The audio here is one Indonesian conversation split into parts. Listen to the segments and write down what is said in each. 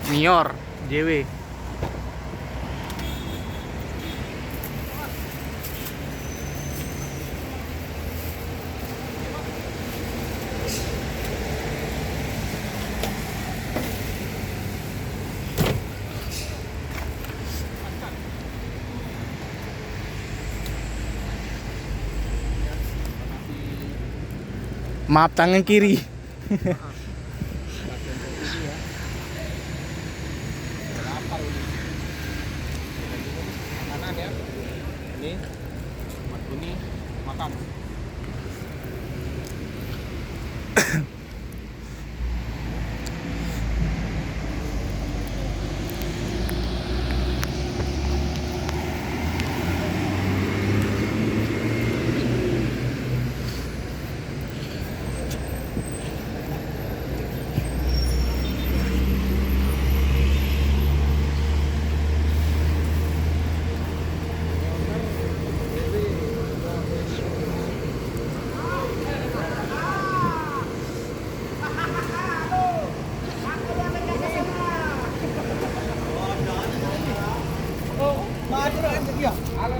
Nior JW. Maaf tangan kiri. Kanan ya. Ini makan.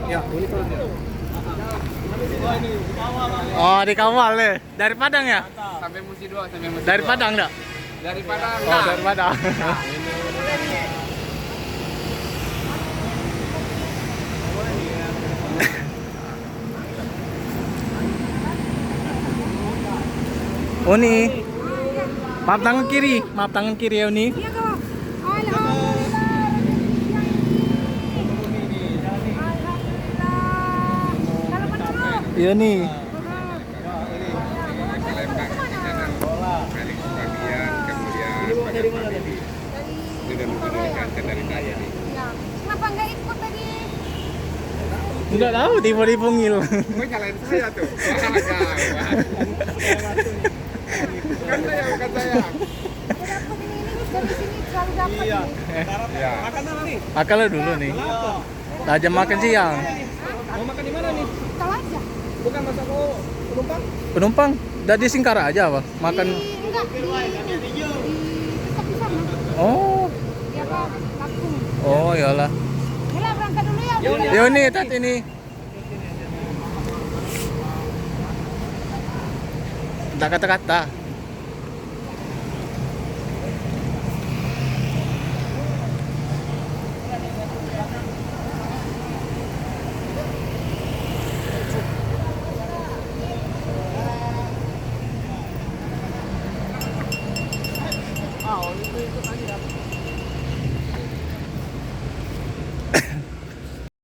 Ya, ini kalau dia. Oh, dikawal deh. Dari Padang ya? Sampai Musi 2, sampai Musi Dari 2. Padang enggak? Dari Padang. Oh, dari Padang. Oh nih. Maaf tangan kiri. Maaf tangan kiri ya nih. Iya kok. Alhamdulillah. Kalau menurut. Iya nih. Kenapa nggak ikut tadi? Enggak tahu tiba-tiba ngil. Gue nyalain saya tuh. Kan saya bukan saya. Ada dapat ini dari sini selalu dapat. Iya. Ini. Ya. Makanlah dulu nih. Nah, jam makan siang. Mau makan di mana nih? Kalau aja. Bukan masak mau penumpang? Penumpang dari Singkara aja apa? Makan. Enggak di tetap di sana. Oh. Ya Pak, Lampung. Oh, iyalah. Yalah berangkat dulu ya. Udah. Yo nih, tat ini. Tak kata-kata. Ah, itu ikut aja.